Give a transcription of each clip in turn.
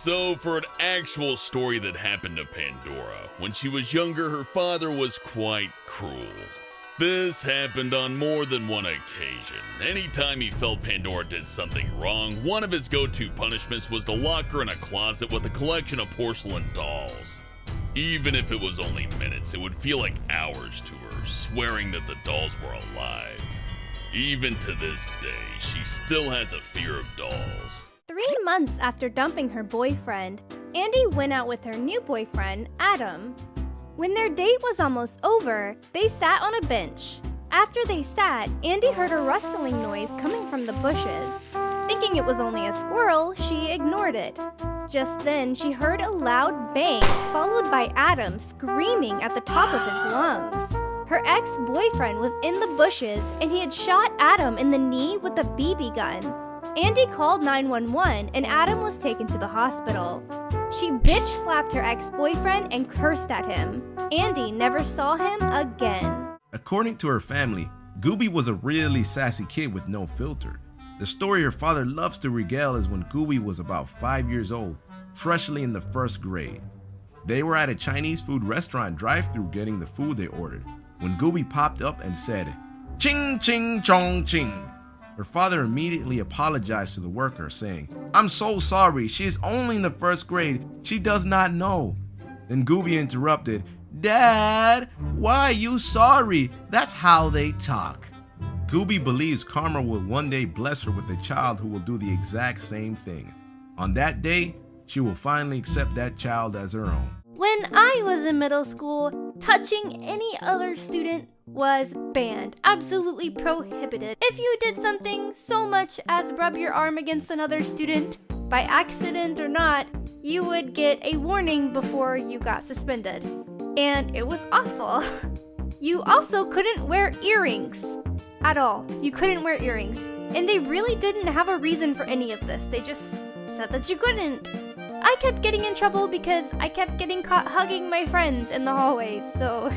So, for an actual story that happened to Pandora, when she was younger, her father was quite cruel. This happened on more than one occasion. Anytime he felt Pandora did something wrong, one of his go-to punishments was to lock her in a closet with a collection of porcelain dolls. Even if it was only minutes, it would feel like hours to her, swearing that the dolls were alive. Even to this day, she still has a fear of dolls. 3 months after dumping her boyfriend, Andy went out with her new boyfriend, Adam. When their date was almost over, they sat on a bench. After they sat, Andy heard a rustling noise coming from the bushes. Thinking it was only a squirrel, she ignored it. Just then, she heard a loud bang, followed by Adam screaming at the top of his lungs. Her ex-boyfriend was in the bushes, and he had shot Adam in the knee with a BB gun. Andy called 911, and Adam was taken to the hospital. She bitch-slapped her ex-boyfriend and cursed at him. Andy never saw him again. According to her family, Gooby was a really sassy kid with no filter. The story her father loves to regale is when Gooby was about 5 years old, freshly in the 1st grade. They were at a Chinese food restaurant drive-thru getting the food they ordered, when Gooby popped up and said, "Ching ching chong ching." Her father immediately apologized to the worker, saying, "I'm so sorry, she is only in the 1st grade, she does not know." Then Gooby interrupted, "Dad, why are you sorry? That's how they talk." Gooby believes karma will one day bless her with a child who will do the exact same thing. On that day, she will finally accept that child as her own. When I was in middle school, touching any other student was banned, absolutely prohibited. If you did something so much as rub your arm against another student, by accident or not, you would get a warning before you got suspended. And it was awful. You also couldn't wear earrings at all. You couldn't wear earrings. And they really didn't have a reason for any of this. They just said that you couldn't. I kept getting in trouble because I kept getting caught hugging my friends in the hallways, so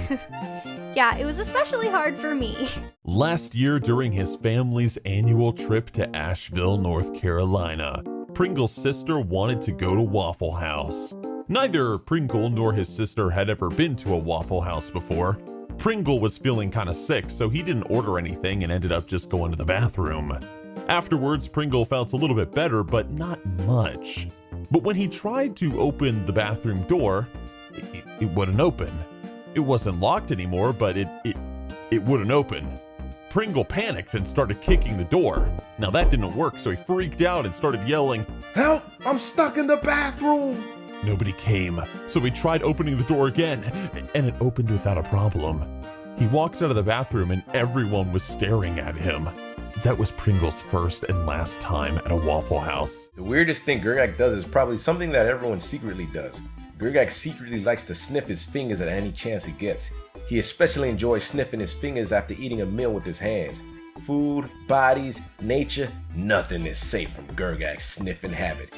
yeah, it was especially hard for me. Last year, during his family's annual trip to Asheville, North Carolina, Pringle's sister wanted to go to Waffle House. Neither Pringle nor his sister had ever been to a Waffle House before. Pringle was feeling kinda sick, so he didn't order anything and ended up just going to the bathroom. Afterwards, Pringle felt a little bit better, but not much. But when he tried to open the bathroom door, it wouldn't open. It wasn't locked anymore, but it wouldn't open. Pringle panicked and started kicking the door. Now that didn't work, so he freaked out and started yelling, "Help! I'm stuck in the bathroom!" Nobody came, so he tried opening the door again, and it opened without a problem. He walked out of the bathroom and everyone was staring at him. That was Pringle's first and last time at a Waffle House. The weirdest thing Gergak does is probably something that everyone secretly does. Gergak secretly likes to sniff his fingers at any chance he gets. He especially enjoys sniffing his fingers after eating a meal with his hands. Food, bodies, nature, nothing is safe from Gergak's sniffing habit.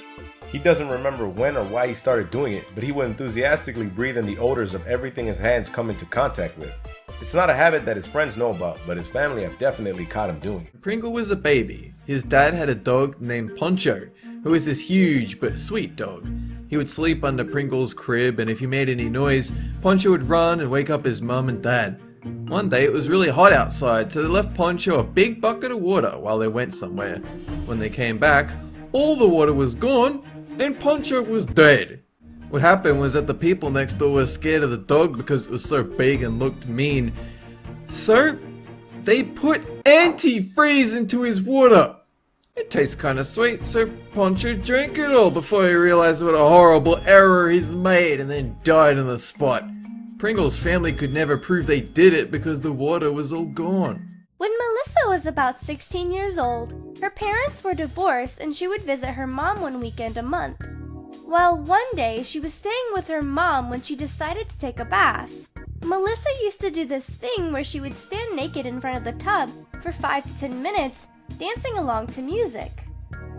He doesn't remember when or why he started doing it, but he would enthusiastically breathe in the odors of everything his hands come into contact with. It's not a habit that his friends know about, but his family have definitely caught him doing it. Pringle was a baby. His dad had a dog named Poncho, who was this huge but sweet dog. He would sleep under Pringle's crib, and if he made any noise, Poncho would run and wake up his mum and dad. One day it was really hot outside, so they left Poncho a big bucket of water while they went somewhere. When they came back, all the water was gone, and Poncho was dead. What happened was that the people next door were scared of the dog because it was so big and looked mean. So, they put antifreeze into his water. It tastes kinda sweet, so Poncho drank it all before he realized what a horrible error he's made and then died on the spot. Pringle's family could never prove they did it because the water was all gone. When Melissa was about 16 years old, her parents were divorced and she would visit her mom one weekend a month. Well, one day she was staying with her mom when she decided to take a bath. Melissa used to do this thing where she would stand naked in front of the tub for 5 to 10 minutes, dancing along to music.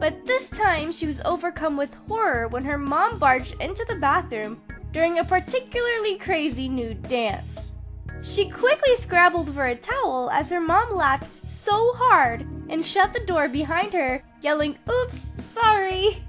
But this time she was overcome with horror when her mom barged into the bathroom during a particularly crazy nude dance. She quickly scrabbled for a towel as her mom laughed so hard and shut the door behind her, yelling, "Oops, sorry."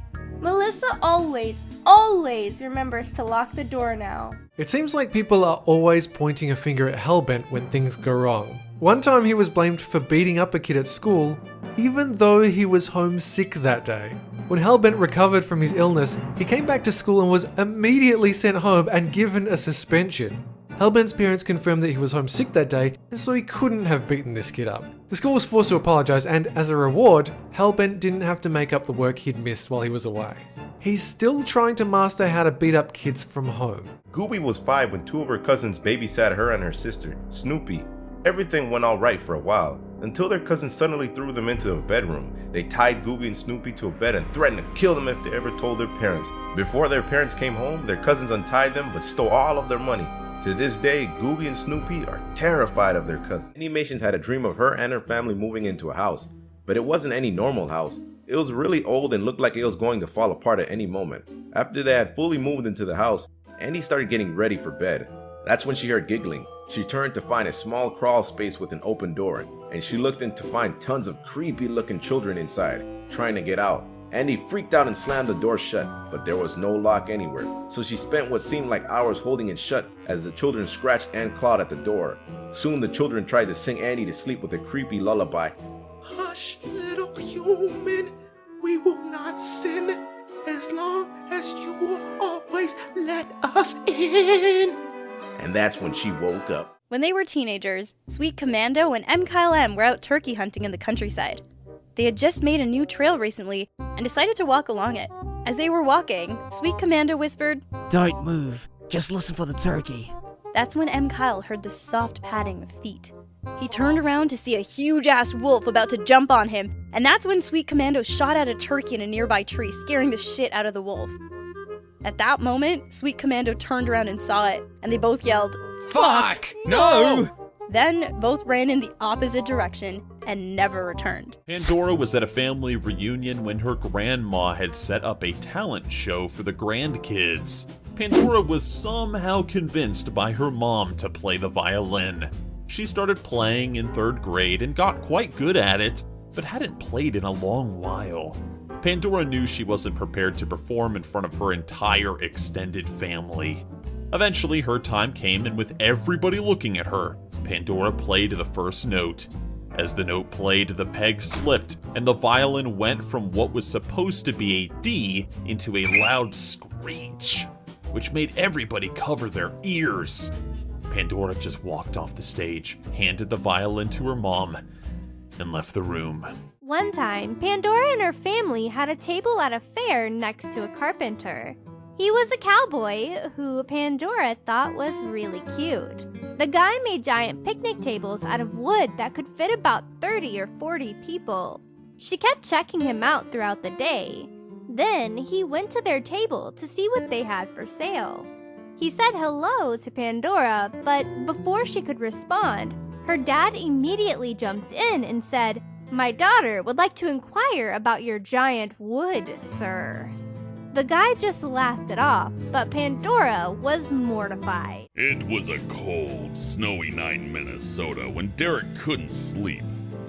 Melissa always remembers to lock the door now. It seems like people are always pointing a finger at Hellbent when things go wrong. One time he was blamed for beating up a kid at school, even though he was homesick that day. When Hellbent recovered from his illness, he came back to school and was immediately sent home and given a suspension. Hellbent's parents confirmed that he was homesick that day, and so he couldn't have beaten this kid up. The school was forced to apologize, and as a reward, Hellbent didn't have to make up the work he'd missed while he was away. He's still trying to master how to beat up kids from home. Gooby was 5 when 2 of her cousins babysat her and her sister, Snoopy. Everything went all right for a while, until their cousins suddenly threw them into a bedroom. They tied Gooby and Snoopy to a bed and threatened to kill them if they ever told their parents. Before their parents came home, their cousins untied them but stole all of their money. To this day, Gooby and Snoopy are terrified of their cousin. Animations had a dream of her and her family moving into a house, but it wasn't any normal house. It was really old and looked like it was going to fall apart at any moment. After they had fully moved into the house, Andy started getting ready for bed. That's when she heard giggling. She turned to find a small crawl space with an open door, and she looked in to find tons of creepy looking children inside, trying to get out. Andy freaked out and slammed the door shut, but there was no lock anywhere, so she spent what seemed like hours holding it shut as the children scratched and clawed at the door. Soon the children tried to sing Andy to sleep with a creepy lullaby. Hush, little human, we will not sin as long as you will always let us in. And that's when she woke up. When they were teenagers, Sweet Commando and M. Kyle M were out turkey hunting in the countryside. They had just made a new trail recently and decided to walk along it. As they were walking, Sweet Commando whispered, "Don't move, just listen for the turkey." That's when M. Kyle heard the soft padding of feet. He turned around to see a huge-ass wolf about to jump on him, and that's when Sweet Commando shot at a turkey in a nearby tree, scaring the shit out of the wolf. At that moment, Sweet Commando turned around and saw it, and they both yelled, Fuck! No! Then both ran in the opposite direction and never returned. Pandora was at a family reunion when her grandma had set up a talent show for the grandkids. Pandora was somehow convinced by her mom to play the violin. She started playing in 3rd grade and got quite good at it, but hadn't played in a long while. Pandora knew she wasn't prepared to perform in front of her entire extended family. Eventually, her time came, and with everybody looking at her, Pandora played the first note. As the note played, the peg slipped, and the violin went from what was supposed to be a D into a loud screech, which made everybody cover their ears. Pandora just walked off the stage, handed the violin to her mom, and left the room. One time, Pandora and her family had a table at a fair next to a carpenter. He was a cowboy who Pandora thought was really cute. The guy made giant picnic tables out of wood that could fit about 30 or 40 people. She kept checking him out throughout the day. Then he went to their table to see what they had for sale. He said hello to Pandora, but before she could respond, her dad immediately jumped in and said, "My daughter would like to inquire about your giant wood, sir." The guy just laughed it off, but Pandora was mortified. It was a cold, snowy night in Minnesota when Derek couldn't sleep.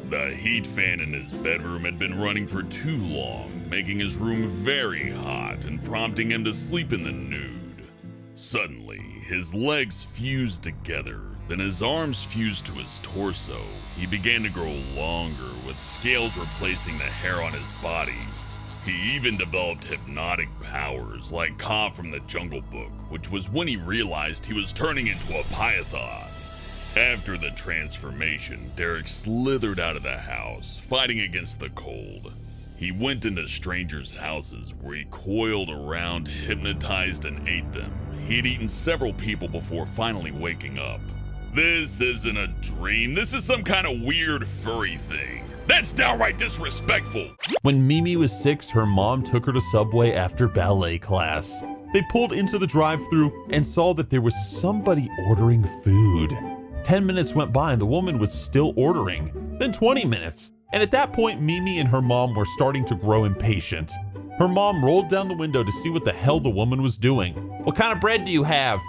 The heat fan in his bedroom had been running for too long, making his room very hot and prompting him to sleep in the nude. Suddenly, his legs fused together, then his arms fused to his torso. He began to grow longer, with scales replacing the hair on his body. He even developed hypnotic powers like Kaa from the Jungle Book, which was when he realized he was turning into a python. After the transformation, Derek slithered out of the house, fighting against the cold. He went into strangers' houses where he coiled around, hypnotized, and ate them. He had eaten several people before finally waking up. This isn't a dream. This is some kind of weird furry thing. That's downright disrespectful. When Mimi was 6, her mom took her to Subway after ballet class. They pulled into the drive-thru and saw that there was somebody ordering food. 10 minutes went by and the woman was still ordering. Then 20 minutes. And at that point, Mimi and her mom were starting to grow impatient. Her mom rolled down the window to see what the hell the woman was doing. "What kind of bread do you have?"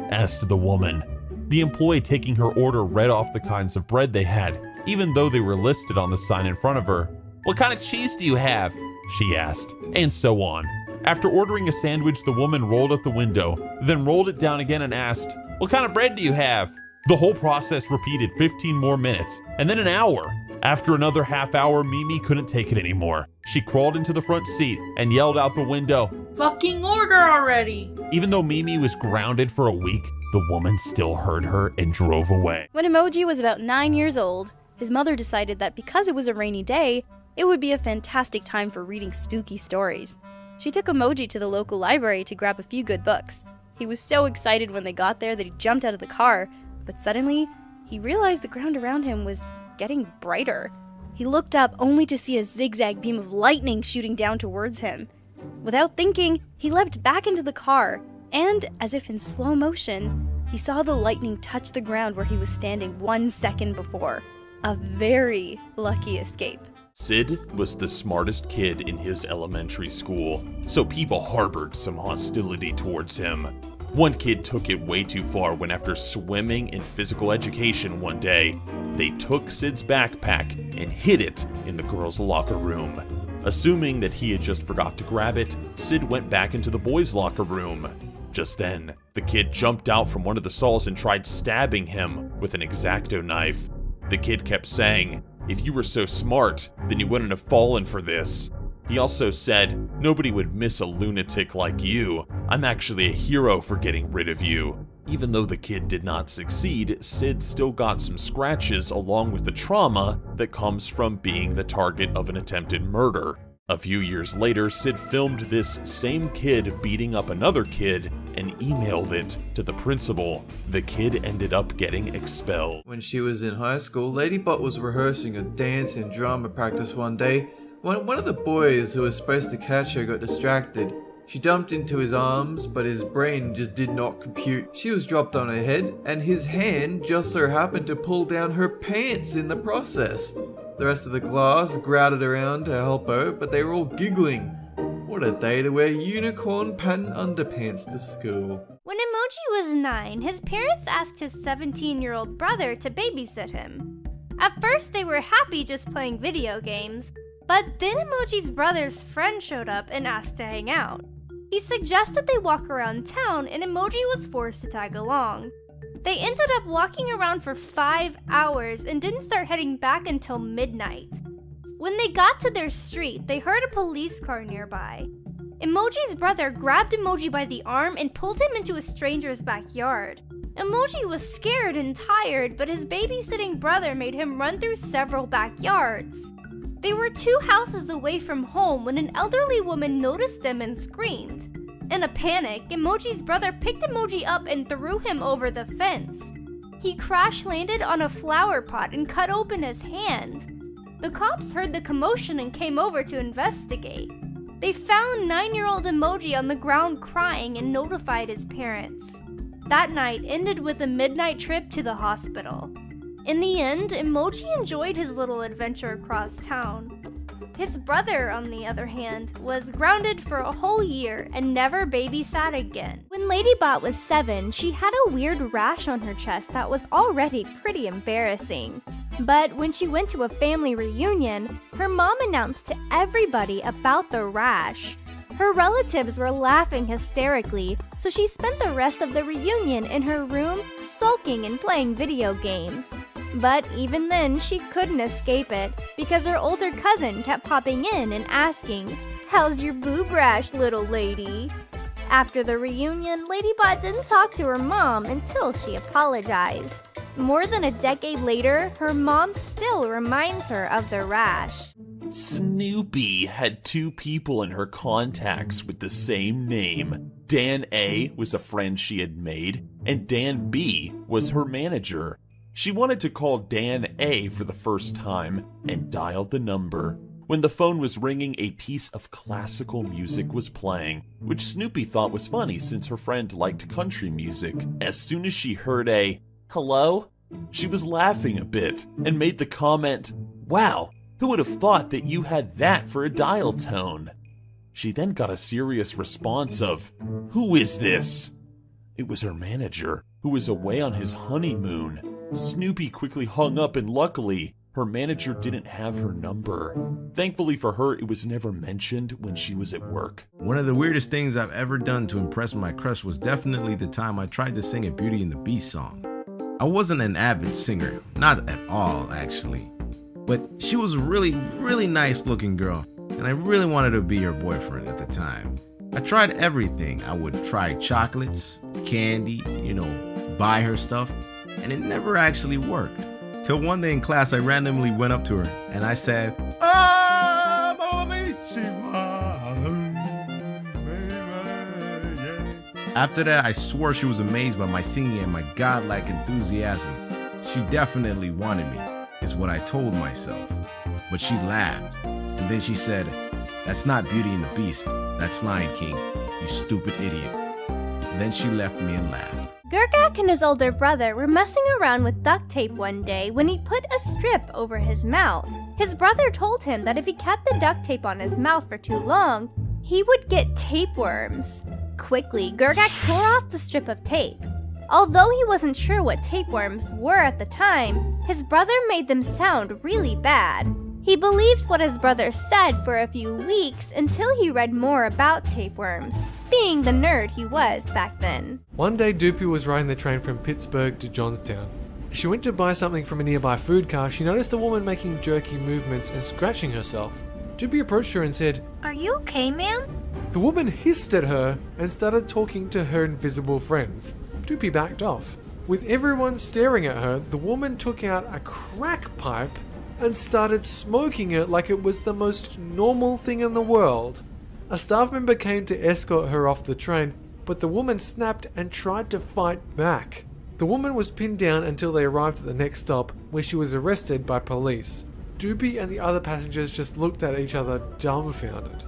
asked the woman. The employee taking her order read off the kinds of bread they had, even though they were listed on the sign in front of her. "What kind of cheese do you have?" she asked, and so on. After ordering a sandwich, the woman rolled up the window, then rolled it down again and asked, "What kind of bread do you have?" The whole process repeated 15 more minutes, and then an hour. After another half hour, Mimi couldn't take it anymore. She crawled into the front seat and yelled out the window, "Fucking order already!" Even though Mimi was grounded for a week, the woman still heard her and drove away. When Emoji was about 9 years old, his mother decided that because it was a rainy day, it would be a fantastic time for reading spooky stories. She took Emoji to the local library to grab a few good books. He was so excited when they got there that he jumped out of the car, but suddenly, he realized the ground around him was getting brighter. He looked up only to see a zigzag beam of lightning shooting down towards him. Without thinking, he leapt back into the car, and, as if in slow motion, he saw the lightning touch the ground where he was standing 1 second before. A very lucky escape. Sid was the smartest kid in his elementary school, so people harbored some hostility towards him. One kid took it way too far when, after swimming in physical education one day, they took Sid's backpack and hid it in the girls' locker room. Assuming that he had just forgot to grab it, Sid went back into the boys' locker room. Just then, the kid jumped out from one of the stalls and tried stabbing him with an X-Acto knife. The kid kept saying, "If you were so smart, then you wouldn't have fallen for this." He also said, "Nobody would miss a lunatic like you. I'm actually a hero for getting rid of you." Even though the kid did not succeed, Sid still got some scratches along with the trauma that comes from being the target of an attempted murder. A few years later, Sid filmed this same kid beating up another kid and emailed it to the principal. The kid ended up getting expelled. When she was in high school, Ladybot was rehearsing a dance and drama practice one day when one of the boys who was supposed to catch her got distracted. She jumped into his arms, but his brain just did not compute. She was dropped on her head, and his hand just so happened to pull down her pants in the process. The rest of the class crowded around to help her, but they were all giggling. What a day to wear unicorn pattern underpants to school. When Emoji was 9, his parents asked his 17-year-old brother to babysit him. At first, they were happy just playing video games, but then Emoji's brother's friend showed up and asked to hang out. He suggested they walk around town, and Emoji was forced to tag along. They ended up walking around for 5 hours and didn't start heading back until midnight. When they got to their street, they heard a police car nearby. Emoji's brother grabbed Emoji by the arm and pulled him into a stranger's backyard. Emoji was scared and tired, but his babysitting brother made him run through several backyards. They were 2 houses away from home when an elderly woman noticed them and screamed. In a panic, Emoji's brother picked Emoji up and threw him over the fence. He crash-landed on a flower pot and cut open his hand. The cops heard the commotion and came over to investigate. They found 9-year-old Emoji on the ground crying and notified his parents. That night ended with a midnight trip to the hospital. In the end, Emoji enjoyed his little adventure across town. His brother, on the other hand, was grounded for a whole year and never babysat again. When Ladybot was 7, she had a weird rash on her chest that was already pretty embarrassing. But when she went to a family reunion, her mom announced to everybody about the rash. Her relatives were laughing hysterically, so she spent the rest of the reunion in her room, sulking and playing video games. But even then, she couldn't escape it, because her older cousin kept popping in and asking, "How's your boob rash, little lady?" After the reunion, Ladybot didn't talk to her mom until she apologized. More than a decade later, her mom still reminds her of the rash. Snoopy had 2 people in her contacts with the same name. Dan A was a friend she had made, and Dan B was her manager. She wanted to call Dan A for the first time and dialed the number. When the phone was ringing, a piece of classical music was playing, which Snoopy thought was funny since her friend liked country music. As soon as she heard a "hello," she was laughing a bit and made the comment, "Wow, who would have thought that you had that for a dial tone?" She then got a serious response of, "Who is this?" It was her manager, who was away on his honeymoon. Snoopy quickly hung up, and luckily, her her manager didn't have her number. Thankfully for her, it was never mentioned when she was at work. One of the weirdest things I've ever done to impress my crush was definitely the time I tried to sing a Beauty and the Beast song. I wasn't an avid singer, not at all actually, but she was a really nice looking girl, and I really wanted to be her boyfriend at the time. I tried everything. I would try chocolates, candy, buy her stuff, and it never actually worked. Till one day in class, I randomly went up to her and I said, After that, I swore she was amazed by my singing and my godlike enthusiasm. She definitely wanted me, is what I told myself. But she laughed, and then she said, "That's not Beauty and the Beast, that's Lion King, you stupid idiot." And then she left me and laughed. Gergak and his older brother were messing around with duct tape one day when he put a strip over his mouth. His brother told him that if he kept the duct tape on his mouth for too long, he would get tapeworms. Quickly, Gergak tore off the strip of tape. Although he wasn't sure what tapeworms were at the time, his brother made them sound really bad. He believed what his brother said for a few weeks until he read more about tapeworms, being the nerd he was back then. One day, Doopy was riding the train from Pittsburgh to Johnstown. As she went to buy something from a nearby food car, she noticed a woman making jerky movements and scratching herself. Doopy approached her and said, "Are you okay, ma'am?" The woman hissed at her and started talking to her invisible friends. Doopy backed off. With everyone staring at her, the woman took out a crack pipe and started smoking it like it was the most normal thing in the world. A staff member came to escort her off the train, but the woman snapped and tried to fight back. The woman was pinned down until they arrived at the next stop, where she was arrested by police. Doopy and the other passengers just looked at each other dumbfounded.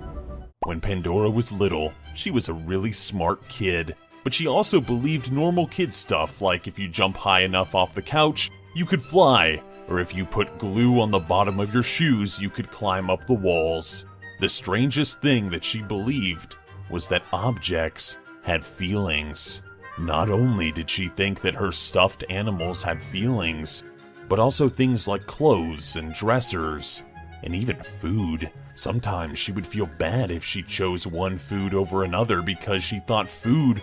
When Pandora was little, she was a really smart kid, but she also believed normal kid stuff like if you jump high enough off the couch, you could fly, or if you put glue on the bottom of your shoes, you could climb up the walls. The strangest thing that she believed was that objects had feelings. Not only did she think that her stuffed animals had feelings, but also things like clothes and dressers, and even food. Sometimes she would feel bad if she chose one food over another because she thought food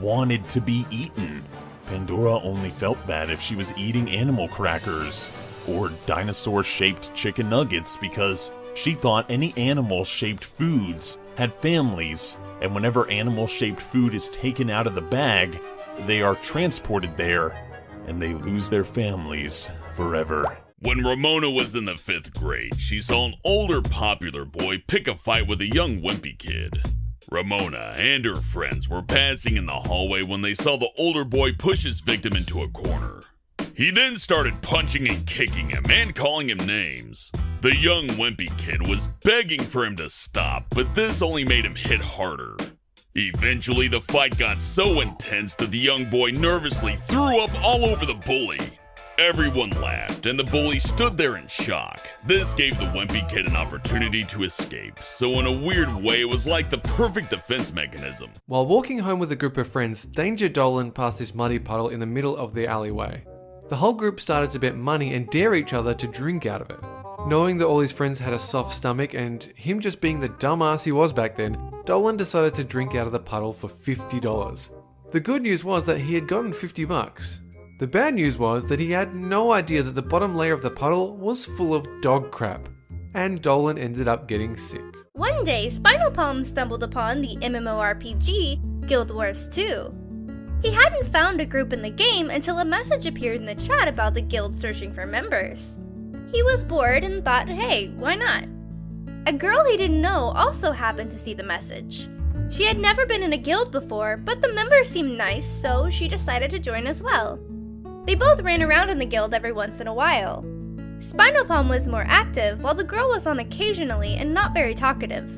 wanted to be eaten. Pandora only felt bad if she was eating animal crackers or dinosaur-shaped chicken nuggets because she thought any animal-shaped foods had families, and whenever animal-shaped food is taken out of the bag, they are transported there, and they lose their families forever. When Ramona was in the 5th grade, she saw an older popular boy pick a fight with a young wimpy kid. Ramona and her friends were passing in the hallway when they saw the older boy push his victim into a corner. He then started punching and kicking him and calling him names. The young wimpy kid was begging for him to stop, but this only made him hit harder. Eventually, the fight got so intense that the young boy nervously threw up all over the bully. Everyone laughed, and the bully stood there in shock. This gave the wimpy kid an opportunity to escape, so in a weird way, it was like the perfect defense mechanism. While walking home with a group of friends, Danger Dolan passed this muddy puddle in the middle of the alleyway. The whole group started to bet money and dare each other to drink out of it. Knowing that all his friends had a soft stomach and him just being the dumbass he was back then, Dolan decided to drink out of the puddle for $50. The good news was that he had gotten $50. The bad news was that he had no idea that the bottom layer of the puddle was full of dog crap, and Dolan ended up getting sick. One day, Spinal Palm stumbled upon the MMORPG Guild Wars 2. He hadn't found a group in the game until a message appeared in the chat about the guild searching for members. He was bored and thought, hey, why not? A girl he didn't know also happened to see the message. She had never been in a guild before, but the members seemed nice, so she decided to join as well. They both ran around in the guild every once in a while. Spinal Palm was more active, while the girl was on occasionally and not very talkative.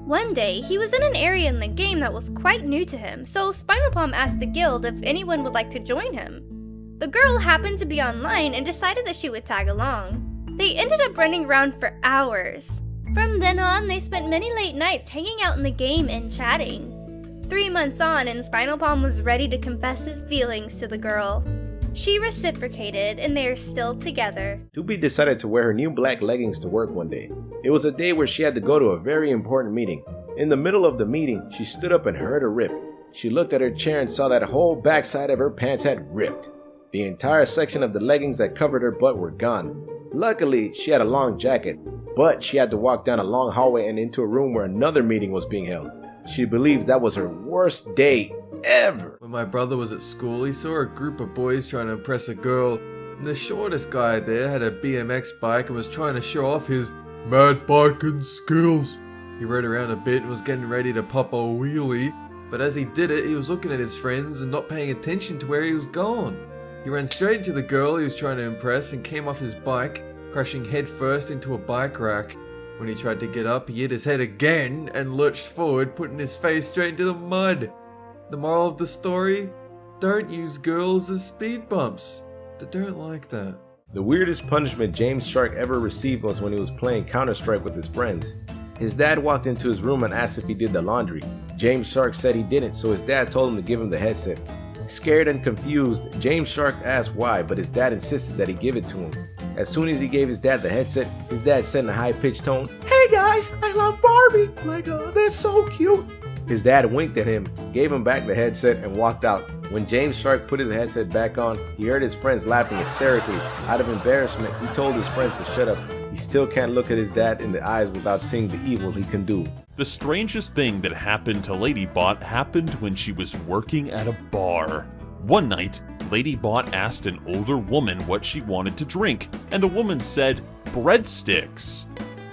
One day, he was in an area in the game that was quite new to him, so Spinal Palm asked the guild if anyone would like to join him. The girl happened to be online and decided that she would tag along. They ended up running around for hours. From then on, they spent many late nights hanging out in the game and chatting. 3 months on, and Spinal Palm was ready to confess his feelings to the girl. She reciprocated, and they are still together. Doobie decided to wear her new black leggings to work one day. It was a day where she had to go to a very important meeting. In the middle of the meeting, she stood up and heard a rip. She looked at her chair and saw that whole backside of her pants had ripped. The entire section of the leggings that covered her butt were gone. Luckily, she had a long jacket, but she had to walk down a long hallway and into a room where another meeting was being held. She believes that was her worst day ever. When my brother was at school, he saw a group of boys trying to impress a girl, and the shortest guy there had a BMX bike and was trying to show off his mad biking skills. He rode around a bit and was getting ready to pop a wheelie, but as he did it, he was looking at his friends and not paying attention to where he was going. He ran straight into the girl he was trying to impress and came off his bike, crashing headfirst into a bike rack. When he tried to get up, he hit his head again and lurched forward, putting his face straight into the mud. The moral of the story? Don't use girls as speed bumps. They don't like that. The weirdest punishment James Shark ever received was when he was playing Counter-Strike with his friends. His dad walked into his room and asked if he did the laundry. James Shark said he didn't, so his dad told him to give him the headset. Scared and confused, James Shark asked why, but his dad insisted that he give it to him. As soon as he gave his dad the headset, his dad said in a high-pitched tone, "Hey guys, I love Barbie! They're so cute!" His dad winked at him, gave him back the headset, and walked out. When James Shark put his headset back on, he heard his friends laughing hysterically. Out of embarrassment, he told his friends to shut up. He still can't look at his dad in the eyes without seeing the evil he can do. The strangest thing that happened to Ladybot happened when she was working at a bar. One night, Ladybot asked an older woman what she wanted to drink, and the woman said, breadsticks.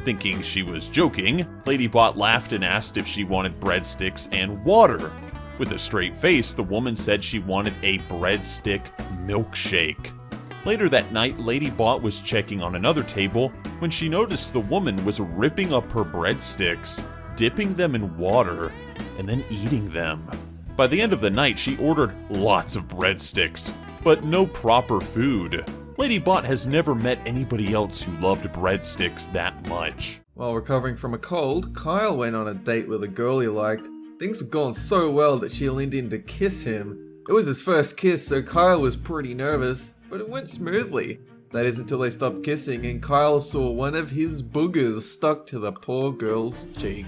Thinking she was joking, Ladybot laughed and asked if she wanted breadsticks and water. With a straight face, the woman said she wanted a breadstick milkshake. Later that night, Ladybot was checking on another table when she noticed the woman was ripping up her breadsticks, dipping them in water, and then eating them. By the end of the night, she ordered lots of breadsticks, but no proper food. Ladybot has never met anybody else who loved breadsticks that much. While recovering from a cold, Kyle went on a date with a girl he liked. Things were going so well that she leaned in to kiss him. It was his first kiss, so Kyle was pretty nervous, but it went smoothly. That is until they stopped kissing and Kyle saw one of his boogers stuck to the poor girl's cheek.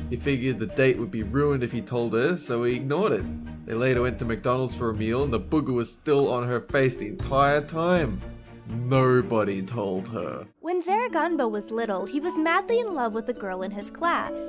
He figured the date would be ruined if he told her, so he ignored it. They later went to McDonald's for a meal and the booger was still on her face the entire time. Nobody told her. When Zaraganba was little, he was madly in love with a girl in his class.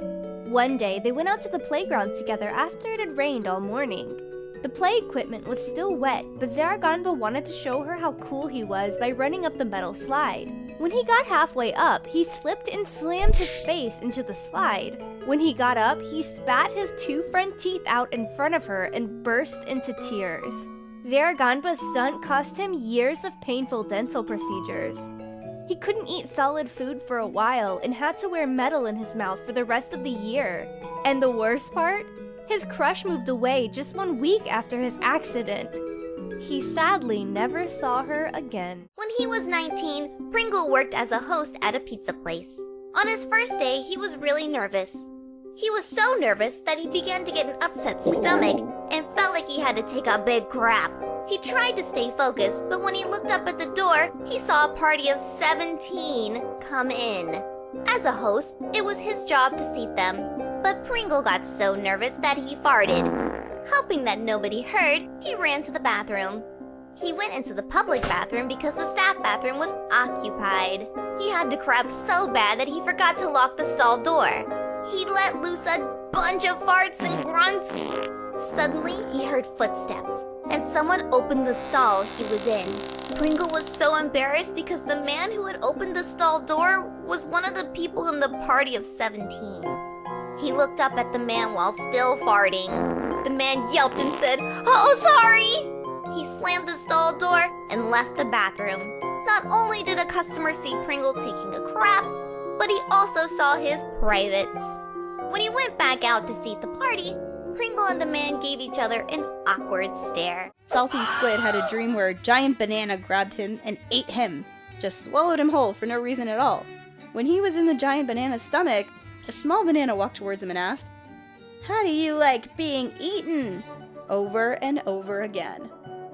One day, they went out to the playground together after it had rained all morning. The play equipment was still wet, but Zaraganba wanted to show her how cool he was by running up the metal slide. When he got halfway up, he slipped and slammed his face into the slide. When he got up, he spat his two front teeth out in front of her and burst into tears. Zaraganba's stunt cost him years of painful dental procedures. He couldn't eat solid food for a while and had to wear metal in his mouth for the rest of the year. And the worst part? His crush moved away just 1 week after his accident. He sadly never saw her again. When he was 19, Pringle worked as a host at a pizza place. On his first day, he was really nervous. He was so nervous that he began to get an upset stomach and felt like he had to take a big crap. He tried to stay focused, but when he looked up at the door, he saw a party of 17 come in. As a host, it was his job to seat them, but Pringle got so nervous that he farted. Hoping that nobody heard, he ran to the bathroom. He went into the public bathroom because the staff bathroom was occupied. He had to crap so bad that he forgot to lock the stall door. He let loose a bunch of farts and grunts. Suddenly, he heard footsteps, and someone opened the stall he was in. Pringle was so embarrassed because the man who had opened the stall door was one of the people in the party of 17. He looked up at the man while still farting. The man yelped and said, "Oh, sorry!" He slammed the stall door and left the bathroom. Not only did a customer see Pringle taking a crap, but he also saw his privates. When he went back out to seat the party, Pringle and the man gave each other an awkward stare. Salty Squid had a dream where a giant banana grabbed him and ate him. Just swallowed him whole for no reason at all. When he was in the giant banana's stomach, a small banana walked towards him and asked, "How do you like being eaten?" Over and over again.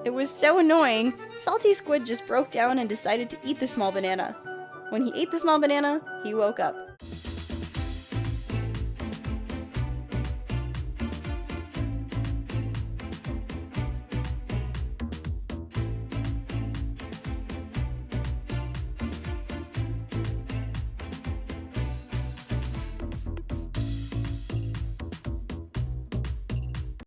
It was so annoying, Salty Squid just broke down and decided to eat the small banana. When he ate the small banana, he woke up.